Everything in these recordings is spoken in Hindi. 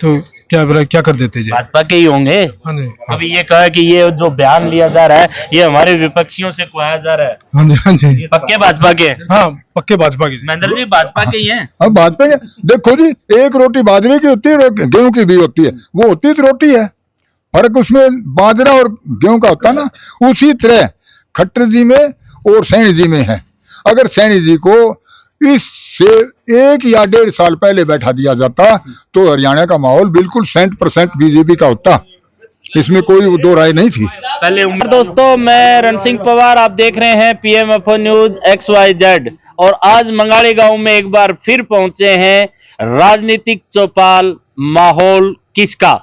तो क्या कर देते जी। भाजपा के ही होंगे। हाँ जी, अभी ये कहा कि ये जो बयान लिया जा रहा है ये हमारे विपक्षियों से कुआया जा रहा है। हाँ जी, हाँ जी, पक्के भाजपा के? हाँ पक्के भाजपा के। महेंद्र जी भाजपा के ही हैं। अब भाजपा के देखो जी, एक रोटी बाजरे की होती है, गेहूं की भी होती है। वो होती तो रोटी है, फर्क उसमें बाजरा और गेहूं का होता ना। उसी तरह खट्टर जी में और सैनी जी में है। अगर सैनी जी को इससे 1 या 1.5 साल पहले बैठा दिया जाता तो हरियाणा का माहौल बिल्कुल 100% बीजेपी का होता। इसमें कोई दो राय नहीं थी। पहले दोस्तों, मैं रण सिंह पवार, आप देख रहे हैं PMFO न्यूज XYZ। और आज मंगाड़ी गांव में एक बार फिर पहुंचे हैं राजनीतिक चौपाल माहौल किसका।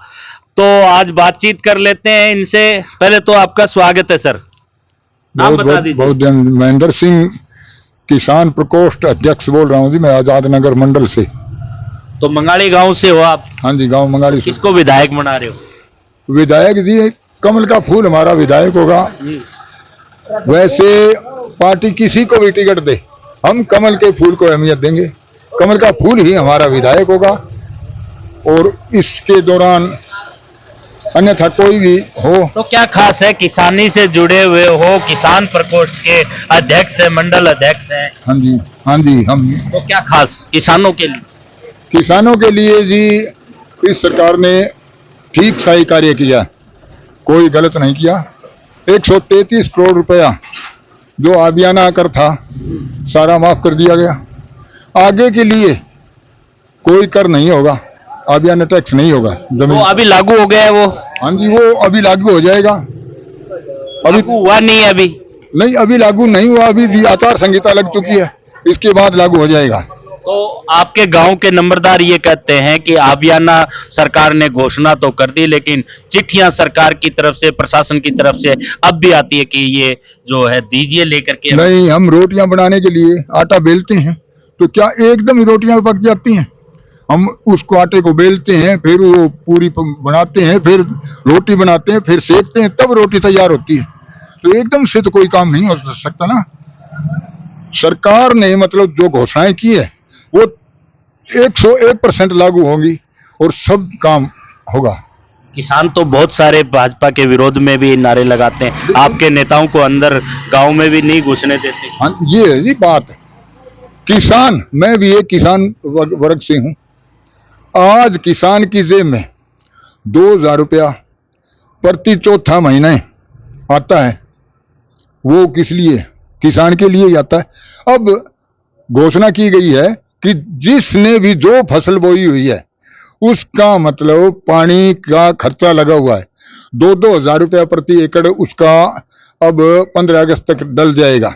तो आज बातचीत कर लेते हैं इनसे। पहले तो आपका स्वागत है सर, नाम बता दीजिए। बहुत महेंद्र सिंह, किसान प्रकोष्ठ अध्यक्ष बोल रहा हूँ जी, मैं आजाद नगर मंडल से। तो मंगाड़ी गांव से हो आप? हाँ जी, गांव मंगाड़ी से। किसको विधायक बना रहे हो? विधायक जी, कमल का फूल हमारा विधायक होगा। वैसे पार्टी किसी को भी टिकट दे, हम कमल के फूल को अहमियत देंगे। कमल का फूल ही हमारा विधायक होगा। और इसके दौरान अन्यथा कोई भी हो। तो क्या खास है, किसानी से जुड़े हुए हो, किसान प्रकोष्ठ के अध्यक्ष है, मंडल अध्यक्ष है। हाँ जी, हाँ जी, हम तो क्या खास किसानों के लिए? किसानों के लिए जी, इस सरकार ने ठीक सही कार्य किया, कोई गलत नहीं किया। 133 करोड़ रुपया जो आबियाना कर था सारा माफ कर दिया गया। आगे के लिए कोई कर नहीं होगा, आबियाना टैक्स नहीं होगा जमीन। वो अभी लागू हो गया है वो? हाँ जी, वो अभी लागू हो जाएगा। अभी हुआ नहीं है अभी? नहीं, अभी लागू नहीं हुआ, अभी भी आचार संहिता लग चुकी है, इसके बाद लागू हो जाएगा। तो आपके गांव के नंबरदार ये कहते हैं कि आबियाना सरकार ने घोषणा तो कर दी, लेकिन चिट्ठियां सरकार की तरफ से, प्रशासन की तरफ से अब भी आती है कि ये जो है दीजिए लेकर के। नहीं, हम रोटियां बनाने के लिए आटा बेलते हैं तो क्या एकदम ही रोटियां पक जाती हैं? हम उसको आटे को बेलते हैं, फिर वो पूरी बनाते हैं, फिर रोटी बनाते हैं, फिर सेकते हैं, तब रोटी तैयार होती है। तो एकदम से तो कोई काम नहीं हो सकता ना। सरकार ने मतलब जो घोषणाएं की है वो 101% लागू होंगी और सब काम होगा। किसान तो बहुत सारे भाजपा के विरोध में भी नारे लगाते हैं, आपके नेताओं को अंदर गांव में भी नहीं घुसने देते। हाँ, ये बात है। किसान, मैं भी एक किसान वर्ग से हूँ। आज किसान की जेब में 2000 रुपया प्रति चौथा महीने आता है। वो किस लिए? किसान के लिए ही आता है। अब घोषणा की गई है कि जिसने भी जो फसल बोई हुई है उसका मतलब पानी का खर्चा लगा हुआ है, 2-2 हजार रुपया प्रति एकड़ उसका अब 15 अगस्त तक डल जाएगा।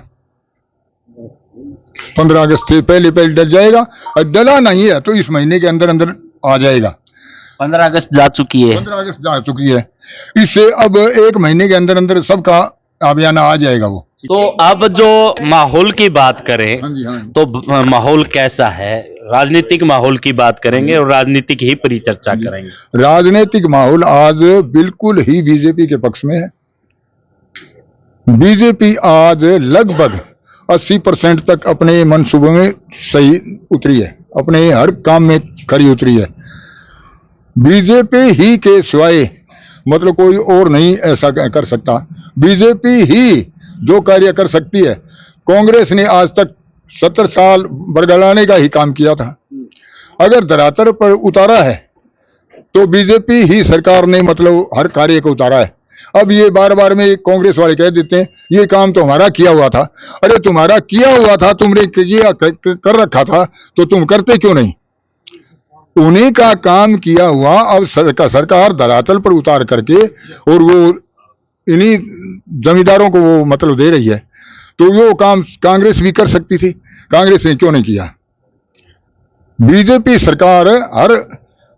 15 अगस्त से पहले डल जाएगा। और डला नहीं है तो इस महीने के अंदर अंदर आ जाएगा। 15 अगस्त जा चुकी है। 15 अगस्त जा चुकी है। इससे अब 1 महीने के अंदर अंदर सबका आबियाना आ जाएगा। वो तो अब जो माहौल की बात करें, हाँ जी, हाँ। तो माहौल कैसा है? राजनीतिक माहौल की बात करेंगे और राजनीतिक ही परिचर्चा करेंगे। राजनीतिक माहौल आज बिल्कुल ही बीजेपी के पक्ष में है। बीजेपी आज लगभग 80% तक अपने मंसूबों में सही उतरी है, अपने हर काम में खरी उतरी है। बीजेपी ही के सिवाय मतलब कोई और नहीं ऐसा कर सकता। बीजेपी ही जो कार्य कर सकती है। कांग्रेस ने आज तक 70 साल बरगलाने का ही काम किया था। अगर धरातल पर उतारा है तो बीजेपी ही सरकार ने मतलब हर कार्य को उतारा है। अब ये बार बार में कांग्रेस वाले कह देते हैं ये काम तो हमारा किया हुआ था। अरे तुम्हारा किया हुआ था, तुमने किया कर रखा था तो तुम करते क्यों नहीं? उन्हीं का काम किया हुआ अब सरकार धरातल पर उतार करके और वो इन्हीं जमींदारों को वो मतलब दे रही है। तो वो काम कांग्रेस भी कर सकती थी, कांग्रेस ने क्यों नहीं किया? बीजेपी सरकार हर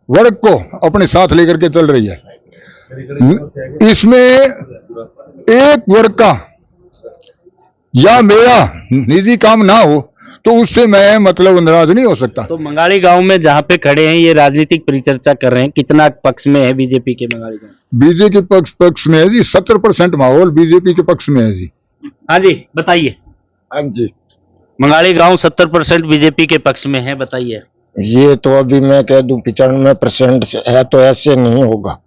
वर्ग को अपने साथ लेकर के चल रही है। इसमें एक वर्ग का या मेरा निजी काम ना हो तो उससे मैं मतलब नाराज नहीं हो सकता। तो मंगाड़ी गांव में जहां पे खड़े हैं ये राजनीतिक परिचर्चा कर रहे हैं, कितना पक्ष में है बीजेपी के मंगाड़ी गांव? बीजेपी के पक्ष में है जी, 70% माहौल बीजेपी के पक्ष में है जी। हाँ जी, बताइए। हाँ जी, मंगाड़ी गांव 70% बीजेपी के पक्ष में है, बताइए। ये तो अभी मैं कह दूं 95% से है, तो ऐसे नहीं होगा।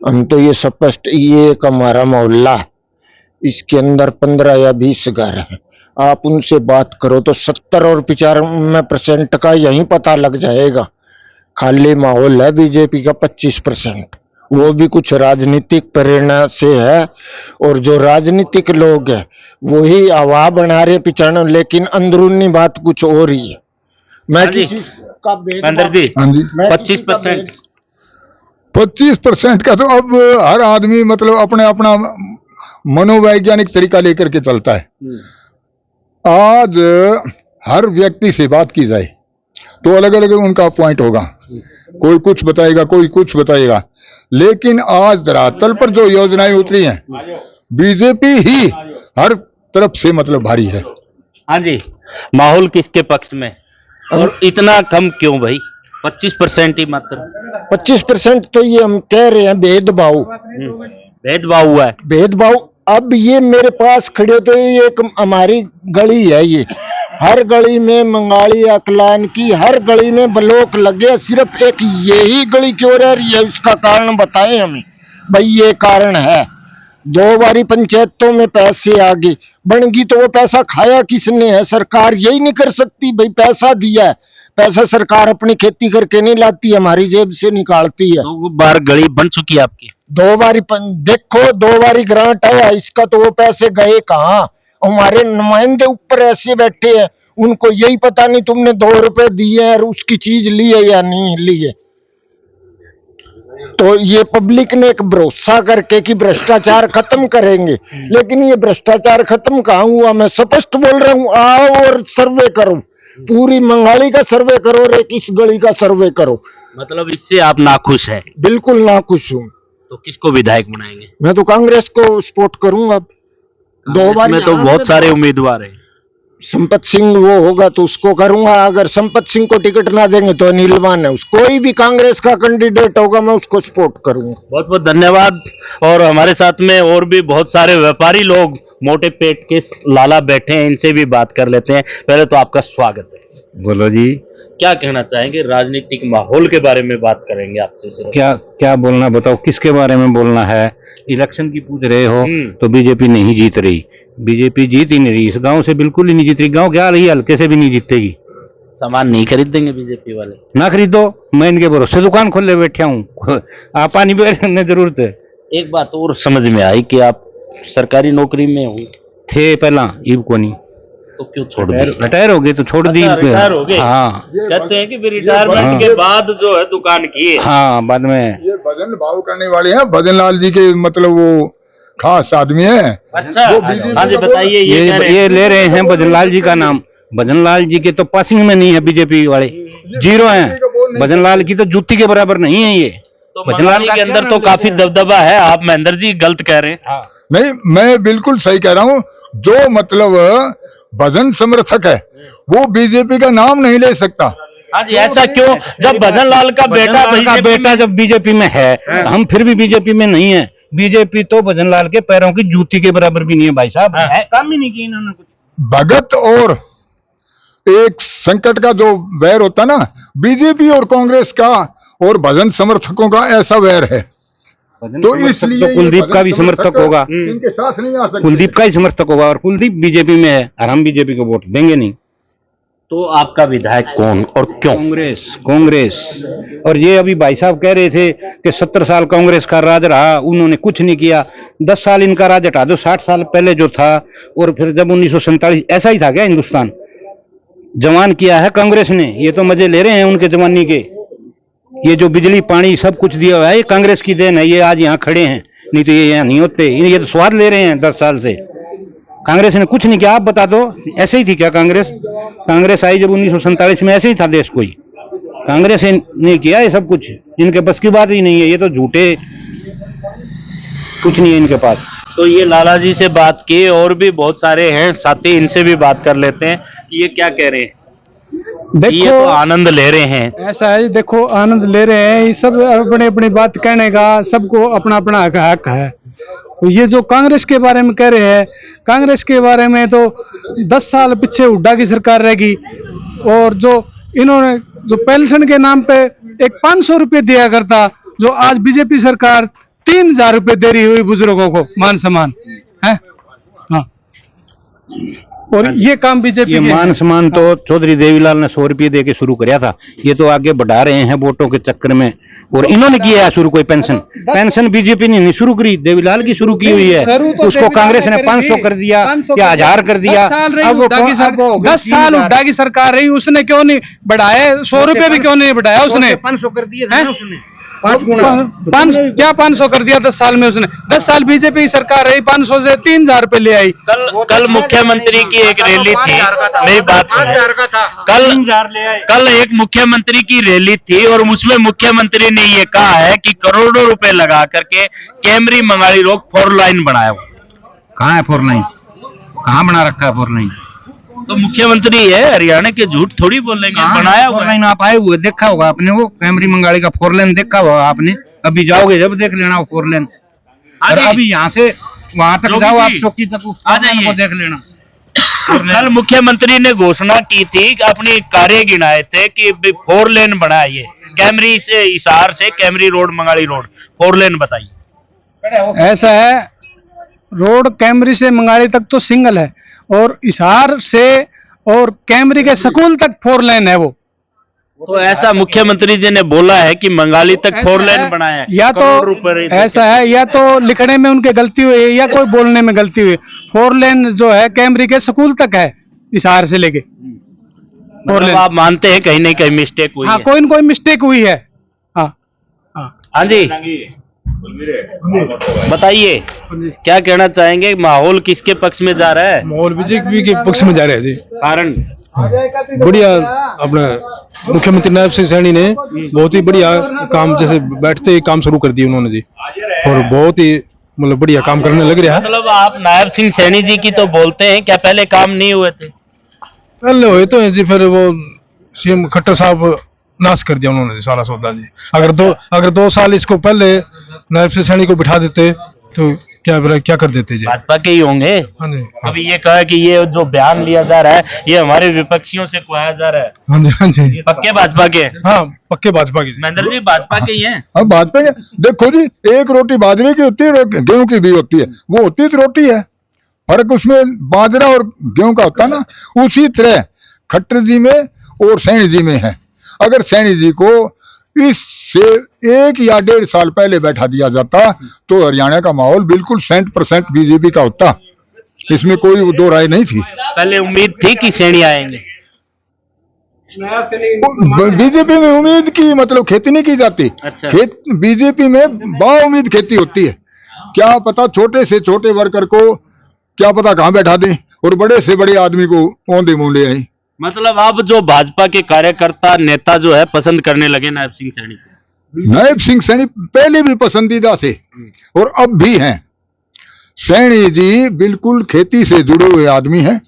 हम तो ये स्पष्ट, ये एक हमारा मोहल्ला है, इसके अंदर 15 या 20 घर हैं। आप उनसे बात करो तो 70 और 95% का यही पता लग जाएगा। खाली माहौल है बीजेपी का 25%, वो भी कुछ राजनीतिक प्रेरणा से है। और जो राजनीतिक लोग हैं वही हवा बना रहे पिछाड़, लेकिन अंदरूनी बात कुछ और ही है। मैं हाँ जी। किसी का अंदर जी हाँ जी, मैं किसी का 25%। 25% का तो अब हर आदमी मतलब अपने अपना मनोवैज्ञानिक तरीका लेकर के चलता है। आज हर व्यक्ति से बात की जाए तो अलग अलग उनका पॉइंट होगा, कोई कुछ बताएगा, कोई कुछ बताएगा, लेकिन आज धरातल पर जो योजनाएं उतरी हैं बीजेपी ही हर तरफ से मतलब भारी है। हाँ जी, माहौल किसके पक्ष में और इतना कम क्यों भाई? 25% ही मात्र 25% तो ये हम कह रहे हैं भेदभाव। भेदभाव हुआ है। भेदभाव अब ये मेरे पास खड़े हो, तो ये एक हमारी गली है, ये हर गली में मंगाली अकलान की हर गली में ब्लॉक लगे, सिर्फ एक यही गली क्यों रह रही है? उसका कारण बताएं हमें भाई। ये कारण है 2 बारी पंचायतों में पैसे आगे बनेगी, तो वो पैसा खाया किसने है? सरकार यही नहीं कर सकती भाई? पैसा दिया है, पैसा सरकार अपनी खेती करके नहीं लाती, हमारी जेब से निकालती है। 2 बार गली बन चुकी है आपकी। 2 बारी देखो 2 बारी ग्रांट आया, इसका तो वो पैसे गए कहाँ? हमारे नुमाइंदे ऊपर ऐसे बैठे हैं, उनको यही पता नहीं तुमने 2 रुपए दिए और उसकी चीज ली है या नहीं ली है। तो ये पब्लिक ने एक भरोसा करके कि भ्रष्टाचार खत्म करेंगे, लेकिन ये भ्रष्टाचार खत्म कहाँ हुआ? मैं स्पष्ट बोल रहा हूँ, आओ और सर्वे करो, पूरी मंगाली का सर्वे करो और एक इस गली का सर्वे करो। मतलब इससे आप नाखुश है? बिल्कुल नाखुश हूँ। तो किसको विधायक बनाएंगे? मैं तो कांग्रेस को सपोर्ट करूंगा। 2 बार में तो बहुत सारे उम्मीदवार हैं। संपत सिंह वो होगा तो उसको करूंगा, अगर संपत सिंह को टिकट ना देंगे तो नीलवान है, कोई भी कांग्रेस का कैंडिडेट होगा मैं उसको सपोर्ट करूंगा। बहुत बहुत धन्यवाद। और हमारे साथ में और भी बहुत सारे व्यापारी लोग मोटे पेट के लाला बैठे हैं, इनसे भी बात कर लेते हैं। पहले तो आपका स्वागत है। बोलो जी। क्या कहना चाहेंगे? राजनीतिक माहौल के बारे में बात करेंगे आपसे सिर्फ। क्या क्या बोलना बताओ, किसके बारे में बोलना है? इलेक्शन की पूछ रहे हो तो बीजेपी नहीं जीत रही, बीजेपी जीत ही नहीं रही, इस गांव से बिल्कुल ही नहीं जीत रही। गांव क्या रही, हल्के से भी नहीं जीतेगी। सामान नहीं खरीदेंगे बीजेपी वाले? ना खरीदो, मैं इनके भरोसे दुकान खोले बैठा हूँ, आप पानी बैठने जरूरत है। एक बात और समझ में आई कि आप सरकारी नौकरी में हो थे पहला, इब को नहीं, तो क्यों छोड़ दी? रिटायर हो गए तो छोड़ दी। रिटायर हो गए? हाँ, कहते हैं कि रिटायरमेंट के बाद जो है दुकान की है। हाँ बाद में। ये भजन भाव करने वाले हैं, भजन लाल जी के मतलब वो खास आदमी है। अच्छा, हाँ जी बताइए। ये ले रहे हैं भजनलाल जी का नाम। भजनलाल जी के तो पासिंग में नहीं है, बीजेपी वाले 0 हैं। भजनलाल की तो जूती के बराबर नहीं है ये। तो भजनलाल के अंदर तो काफी दबदबा है। आप महेंद्र जी गलत कह रहे हैं। नहीं, मैं बिल्कुल सही कह रहा हूँ। जो मतलब भजन समर्थक है वो बीजेपी का नाम नहीं ले सकता। हाँ जी, ऐसा क्यों? जब भजनलाल का बेटा जब बीजेपी में है, हम फिर भी बीजेपी में नहीं है। बीजेपी तो भजनलाल के पैरों की जूती के बराबर भी नहीं है भाई साहब। है काम ही नहीं किया इन्होंने कुछ। भगत और एक संकट का जो वैर होता ना, बीजेपी और कांग्रेस का और भजन समर्थकों का ऐसा वैर है, तो इसलिए तो कुलदीप का भी समर्थक होगा, इनके साथ नहीं आ सकते। कुलदीप का ही समर्थक होगा, और कुलदीप बीजेपी में है और हम बीजेपी को वोट देंगे नहीं। तो आपका विधायक कौन और क्यों? कांग्रेस। और ये अभी भाई साहब कह रहे थे कि 70 साल कांग्रेस का राज रहा, उन्होंने कुछ नहीं किया। 10 साल इनका राज हटा दो, 60 साल पहले जो था, और फिर जब 1947 ऐसा ही था क्या? हिंदुस्तान जवान किया है कांग्रेस ने, ये तो मजे ले रहे हैं उनके जवानी के। ये जो बिजली पानी सब कुछ दिया हुआ है ये कांग्रेस की देन है, ये आज यहाँ खड़े हैं, नहीं तो ये यहाँ नहीं होते। ये तो स्वाद ले रहे हैं 10 साल से। कांग्रेस ने कुछ नहीं किया। आप बता दो, ऐसे ही थी क्या कांग्रेस? कांग्रेस आई जब 1947 में, ऐसे ही था देश कोई। कांग्रेस ने किया ये सब कुछ, इनके बस की बात ही नहीं है, ये तो झूठे, कुछ नहीं है इनके पास। तो ये लाला जी से बात की, और भी बहुत सारे हैं साथी, इनसे भी बात कर लेते हैं कि ये क्या कह रहे हैं। देखो ये तो आनंद ले रहे हैं। ऐसा है, देखो आनंद ले रहे हैं, ये सब अपनी अपनी बात कहने का सबको अपना अपना हक है। ये जो कांग्रेस के बारे में कह रहे हैं, कांग्रेस के बारे में तो 10 साल पीछे हुड्डा की सरकार रहेगी, और जो इन्होंने जो पेंशन के नाम पे एक 500 रुपये दिया करता, जो आज बीजेपी सरकार 3000 रुपये दे रही हुई बुजुर्गों को मान सम्मान है। हाँ, और ये काम बीजेपी ये मान सम्मान तो चौधरी देवीलाल ने 100 रुपये दे के शुरू कराया था, ये तो आगे बढ़ा रहे हैं वोटों के चक्कर में। और इन्होंने किया है शुरू कोई पेंशन बीजेपी ने नहीं शुरू करी, देवीलाल की शुरू की हुई है। उसको कांग्रेस ने 500 कर दिया या 1000 कर दिया। अब 10 साल हुड्डा की सरकार रही, उसने क्यों नहीं बढ़ाया? 100 रुपये भी क्यों नहीं बढ़ाया उसने? 500 कर दिए उसने, 500 कर दिया 10 साल में उसने। 10 साल बीजेपी की सरकार रही, 500 से 3000 रुपये ले आई। कल मुख्यमंत्री की एक रैली थी, मेरी बात सुनिए। कल एक मुख्यमंत्री की रैली थी और उसमें मुख्यमंत्री ने ये कहा है कि करोड़ों रुपए लगा करके कैमरी मंगाड़ी रोड 4 लाइन बनाया। कहाँ है 4 लाइन? कहाँ बना रखा है 4 लाइन? तो मुख्यमंत्री है हरियाणा के, झूठ थोड़ी बोलेंगे, बनाया हुआ 4 लाइन आप आए हुए देखा होगा आपने, वो कैमरी मंगाड़ी का 4 लाइन देखा होगा आपने। अभी जाओगे जब देख लेना वो 4 लाइन। और अभी यहाँ से वहां तक जाओ आप, चौकी तक आ जाइए, वो देख लेना। कल मुख्यमंत्री ने घोषणा की थी, अपनी कार्य गिनाए थे कि 4 लेन बनाइए, कैमरी से हिसार से कैमरी रोड मंगाड़ी रोड 4 लेन बताइए। ऐसा है, रोड कैमरी से मंगाड़ी तक तो सिंगल है, और हिसार से और कैमरी के स्कूल तक 4 लेन है वो। तो ऐसा मुख्यमंत्री जी ने बोला है कि मंगाली तक 4 लेन बनाया है। या तो ऐसा है, या तो लिखने में उनके गलती हुई है या कोई बोलने में गलती हुई है। 4 लेन जो है कैमरी के स्कूल तक है, हिसार से लेके 4 लेन। आप मानते हैं कहीं ना कहीं मिस्टेक हुई हाँ, है? कोई न कोई मिस्टेक हुई है। हाँ हाँ हाँ जी, बताइए क्या कहना चाहेंगे? माहौल किसके पक्ष में जा रहा है? माहौल बीजेपी के पक्ष में जा रहे हैं जी। कारण बढ़िया, अपना मुख्यमंत्री नायब सिंह सैनी ने बहुत ही बढ़िया काम, जैसे बैठते ही काम शुरू कर दिया उन्होंने जी, और बहुत ही मतलब बढ़िया काम करने लग रहा है। मतलब आप नायब सिंह सैनी जी की तो बोलते हैं, क्या पहले काम नहीं हुए थे? पहले हुए तो हैं जी, फिर वो सीएम खट्टर साहब नाश कर दिया उन्होंने जी सारा सौदा जी। अगर 2 साल इसको पहले नायब सिंह सैनी को बिठा देते तो क्या कर देते जी। भाजपा के ही होंगे। हाँ जी, अभी ये कहा कि ये जो बयान लिया जा रहा है ये हमारे विपक्षियों से खुआया जा रहा है। हाँ जी, हाँ जी, पक्के भाजपा के? हाँ पक्के भाजपा की। महेंद्र जी भाजपा के ही हैं? हाँ भाजपा के। देखो जी, एक रोटी बाजरे की होती है, गेहूं की भी होती है। वो होती तो रोटी है, फर्क उसमें बाजरा और गेहूं का होता है ना। उसी तरह खट्टर जी में और सैनी जी में है। अगर सैनी जी को इससे 1 या 1.5 साल पहले बैठा दिया जाता तो हरियाणा का माहौल बिल्कुल 100% बीजेपी का होता, इसमें कोई 2 राय नहीं थी। पहले उम्मीद थी कि सैनी आएंगे? बीजेपी में उम्मीद की मतलब खेती नहीं की जाती। अच्छा। बीजेपी में बाउम्मीद खेती होती है। क्या पता छोटे से छोटे वर्कर को क्या पता कहाँ बैठा दें, और बड़े से बड़े आदमी को औंधे मुंह ले आए। मतलब अब जो भाजपा के कार्यकर्ता नेता जो है पसंद करने लगे नायब सिंह सैनी को? नायब सिंह सैनी पहले भी पसंदीदा थे और अब भी हैं। सैनी जी बिल्कुल खेती से जुड़े हुए आदमी हैं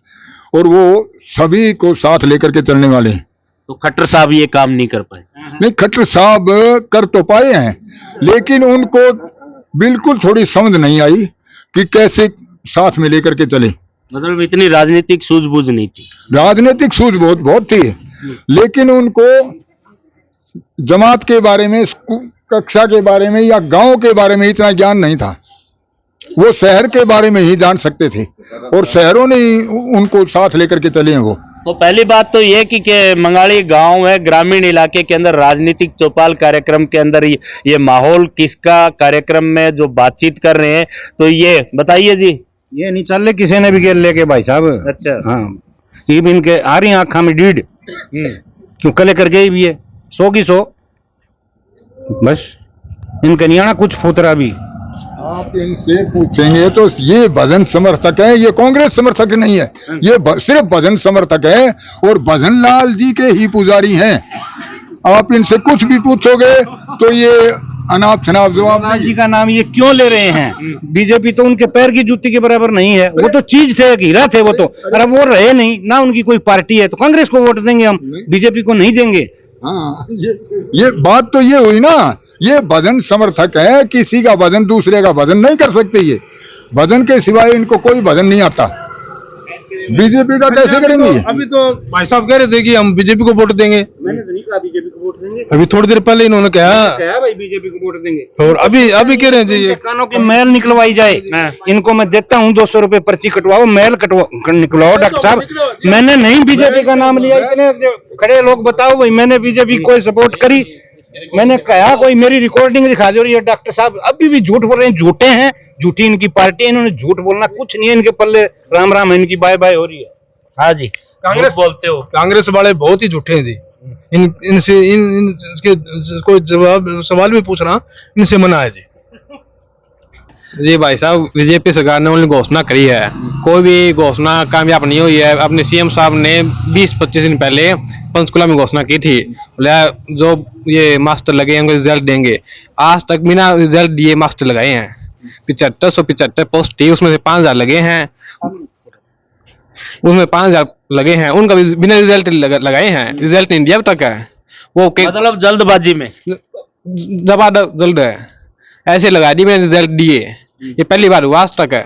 और वो सभी को साथ लेकर के चलने वाले हैं। तो खट्टर साहब ये काम नहीं कर पाए? नहीं, खट्टर साहब कर तो पाए हैं, लेकिन उनको बिल्कुल थोड़ी समझ नहीं आई कि कैसे साथ में लेकर के चले। मतलब इतनी राजनीतिक सूझबूझ नहीं थी? राजनीतिक सूझ बहुत थी, लेकिन उनको जमात के बारे में, कक्षा के बारे में या गांव के बारे में इतना ज्ञान नहीं था। वो शहर के बारे में ही जान सकते थे और शहरों ने ही उनको साथ लेकर के चले हैं वो। तो पहली बात तो ये कि मंगाड़ी गांव है, ग्रामीण इलाके के अंदर राजनीतिक चौपाल कार्यक्रम के अंदर ये माहौल किसका कार्यक्रम में जो बातचीत कर रहे हैं, तो ये बताइए जी। ये नहीं चल रहे किसी ने भी गेल लेके भाई साहब। अच्छा। हाँ, ये भी इनके आ रही आंखा में डीड, क्यों कले कर गई भी है 100 की 100। बस इनका नहीं आना कुछ फुतरा भी। आप इनसे पूछेंगे तो ये भजन समर्थक है, ये कांग्रेस समर्थक नहीं है, ये सिर्फ भजन समर्थक है और भजन लाल जी के ही पुजारी हैं। आप इनसे कुछ भी पूछोगे तो ये अनाप शनाप जवाब। जी का नाम ये क्यों ले रहे हैं? बीजेपी तो उनके पैर की जूती के बराबर नहीं है, वो तो चीज थे, हीरा थे वो तो। अरे वो रहे नहीं ना, उनकी कोई पार्टी है तो कांग्रेस को वोट देंगे हम, बीजेपी को नहीं देंगे। हाँ, ये बात तो ये हुई ना, ये भजन समर्थक है, किसी का भजन दूसरे का भजन नहीं कर सकते। ये भजन के सिवाय इनको कोई भजन नहीं आता। बीजेपी का कैसे करेंगे? अभी तो भाई साहब कह रहे थे कि हम बीजेपी को वोट देंगे। मैंने तो नहीं कहा बीजेपी को वोट देंगे, अभी थोड़ी देर पहले इन्होंने कहा क्या भाई बीजेपी को वोट देंगे, और अभी कह रहे हैं जी इनके ये कानों की मैल निकलवाई जाए। इनको मैं देता हूँ 200 रुपए पर्ची कटवाओ, मैल निकलवाओ डॉक्टर साहब। मैंने नहीं बीजेपी का नाम लिया, इतने खड़े लोग बताओ भाई मैंने बीजेपी को कोई सपोर्ट करी, मैंने कहा कोई मेरी रिकॉर्डिंग दिखा दो। ये डॉक्टर साहब अभी भी झूठ बोल रहे हैं, झूठे हैं, झूठी इनकी पार्टी है, इन्होंने झूठ बोलना कुछ नहीं है इनके पल्ले। राम राम है, इनकी बाय बाय हो रही है। हाँ जी, कांग्रेस बोलते हो। कांग्रेस वाले बहुत ही झूठे हैं जी। इनसे इसके कोई सवाल भी पूछना इनसे मना है जी। जी भाई साहब, बीजेपी सरकार ने उन्होंने घोषणा करी है, कोई भी घोषणा कामयाब नहीं हुई है। अपने सीएम साहब ने 20-25 दिन पहले पंचकुला में घोषणा की थी, जो ये मास्टर लगे हैं उनको रिजल्ट देंगे। आज तक बिना रिजल्ट दिए मास्टर लगाए हैं। 7575 पोस्ट थी, उसमें से 5000 लगे हैं, उसमें 5000 लगे हैं, उनका भी बिना रिजल्ट लगाए हैं। रिजल्ट नहीं दिया अब तक है वो, मतलब जल्दबाजी में जल्द है, ऐसे लगा दी मैंने रिजल्ट दिए। ये पहली बार हुआ आज तक है।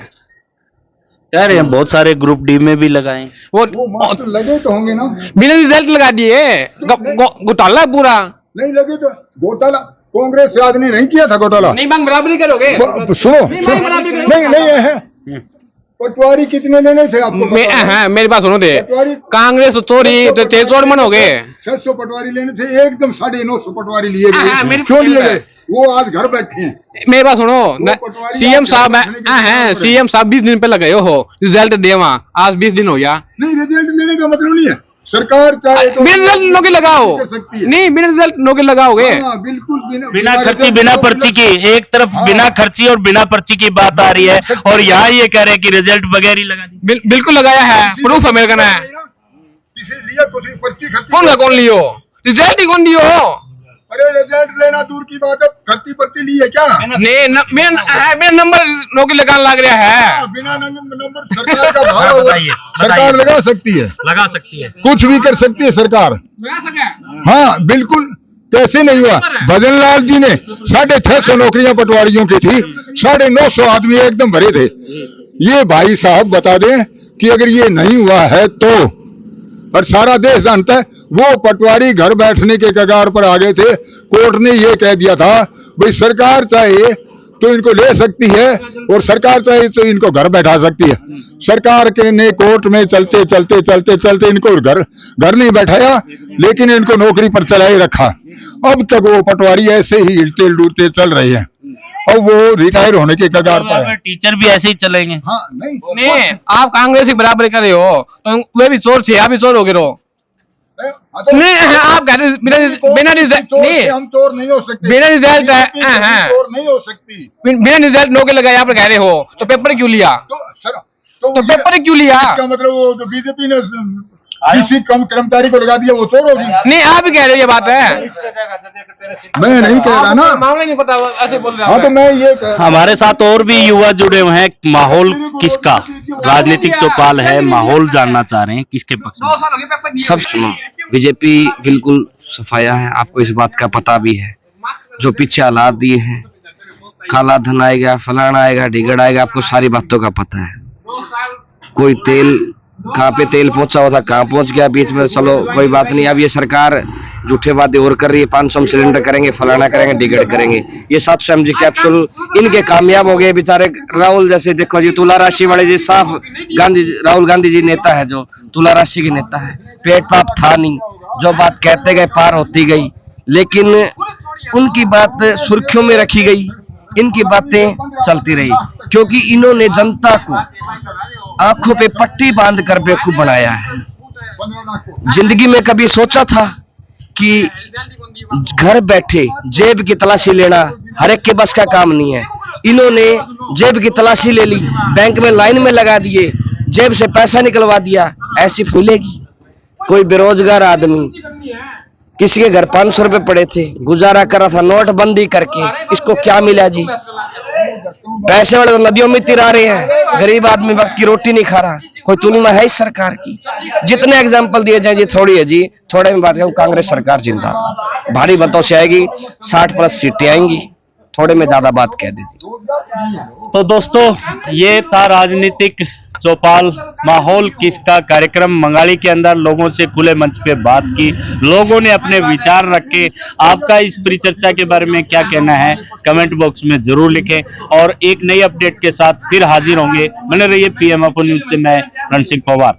कह रहे हैं बहुत सारे ग्रुप डी में भी लगाए, वो लगे तो होंगे ना, बिना रिजल्ट लगा दिए, घोटाला है पूरा। नहीं लगे तो घोटाला कांग्रेस से आदमी नहीं किया था घोटाला। नहीं मांग बराबरी करोगे, सुनो नहीं है पटवारी कितने लेने थे आपको? हाँ मेरी बात सुनो थे, कांग्रेस चोरी तो 600 मन हो गए, 600 पटवारी लेने थे, एकदम 950 पटवारी लिए गए। क्यों लिए गए? वो आज घर बैठे हैं। मेरी बात सुनो, सीएम साहब हैं, सीएम साहब 20 दिन पहले गए हो, रिजल्ट दे वहाँ, आज 20 दिन हो गया। नहीं रिजल्ट देने का मतलब नहीं है, सरकार चाहे तो बिना रिजल्ट नौकरी लगाओ, नहीं बिना रिजल्ट नौकरी लगाओगे। बिल्कुल बिना खर्ची बिना पर्ची की, एक तरफ बिना खर्ची और बिना पर्ची की बात आ रही है, और यहाँ ये कह रहे हैं कि रिजल्ट वगैरह ही लगा दी। बिल्कुल लगाया है, प्रूफ है मेरे का है। कौन लियो रिजल्ट ही कौन दियो? अरे रिजल्ट लेना दूर की बात है, खर्ची पर्ची ली है क्या? मेरा नंबर नौकरी लगाने लग रहा है। बिना नंबर सरकार का भाव सरकार लगा सकती है, कुछ भी कर सकती है सरकार। हाँ बिल्कुल, कैसे नहीं हुआ? भजन लाल जी ने 650 नौकरियां पटवारियों की थी, 950 आदमी एकदम भरे थे। ये भाई साहब बता दें कि अगर ये नहीं हुआ है तो, और सारा देश जानता है, वो पटवारी घर बैठने के कगार पर आ गए थे। कोर्ट ने ये कह दिया था भाई घर चाहे तो इनको ले सकती है, और सरकार चाहे तो इनको घर बैठा सकती है। सरकार के ने कोर्ट में चलते चलते चलते चलते इनको घर नहीं बैठाया, लेकिन इनको नौकरी पर चलाए रखा। अब तक वो पटवारी ऐसे ही हिलते डूलते चल रहे हैं, और वो रिटायर होने के कगार पर है। टीचर भी ऐसे ही चलेंगे। हाँ नहीं, आप कांग्रेस की बराबरी कर रहे हो, तो वे भी चोर थे, आप भी चोर हो गए रहो। नहीं आप बिना रिजल्ट नहीं, हम चोर नहीं हो सकते, बिना रिजल्ट चोर नहीं हो सकती, बिना रिजल्ट नौकरी लगाए आप कह रहे हो, तो पेपर क्यों लिया? तो पेपर क्यों लिया? इसका मतलब वो जो बीजेपी ने किसी कर्मचारी को लगा दिया वो चोर होगी? नहीं आप ही कह रहे हो, ये बात है, मैं नहीं कह रहा ना, मामला नहीं पता, ऐसे बोल रहे हाँ तो मैं ये कह रहा हमारे साथ और भी युवा जुड़े हुए हैं। माहौल किसका? राजनीतिक चौपाल है, माहौल जानना चाह रहे हैं किसके पक्ष में? सब सुनो, बीजेपी बिल्कुल सफाया है, आपको इस बात का पता भी है। जो पीछे हालात दिए हैं, काला धन आएगा, फलाना आएगा, ढिगड़ आएगा, आपको सारी बातों का पता है। कोई तेल कहाँ पे तेल पहुंचा हुआ था, कहाँ पहुंच गया बीच में, चलो कोई बात नहीं। अब ये सरकार झूठे वादे और कर रही है, 500 सिलेंडर करेंगे, फलाना करेंगे, ढिगड़ करेंगे। ये 700 mg कैप्सूल इनके कामयाब हो गए बेचारे। राहुल जैसे देखो जी, तुला राशि वाले जी, साफ राहुल गांधी जी नेता है, जो तुला राशि के नेता है। पेट पाप था नहीं, जो बात कहते गए पार होती गई, लेकिन उनकी बात सुर्खियों में रखी गई, इनकी बातें चलती रही, क्योंकि इन्होंने जनता को आंखों पे पट्टी बांध कर बेवकूफ बनाया है। जिंदगी में कभी सोचा था कि घर बैठे जेब की तलाशी लेना हर एक के बस का काम नहीं है? इन्होंने जेब की तलाशी ले ली, बैंक में लाइन में लगा दिए, जेब से पैसा निकलवा दिया। ऐसी फूलेगी? कोई बेरोजगार आदमी, किसी के घर 500 रुपए पड़े थे, गुजारा कर रहा था नोटबंदी करके, इसको क्या मिला जी? पैसे वाले तो नदियों में तिरा रहे हैं, गरीब आदमी वक्त की रोटी नहीं खा रहा। कोई तुलना है इस सरकार की? जितने एग्जाम्पल दिए जाए जी, थोड़ी है जी, थोड़े में बात करूं, कांग्रेस सरकार जिंदाबाद, भारी मतों से आएगी, 60+ सीटें आएंगी, थोड़े में ज्यादा बात कह दीजिए। तो दोस्तों, ये था राजनीतिक चौपाल माहौल किसका कार्यक्रम मंगाली के अंदर लोगों से खुले मंच पे बात की, लोगों ने अपने विचार रखे। आपका इस परिचर्चा के बारे में क्या कहना है कमेंट बॉक्स में जरूर लिखें और एक नई अपडेट के साथ फिर हाजिर होंगे। बने रहिए पीएम न्यूज से, मैं रणसिंह पवार।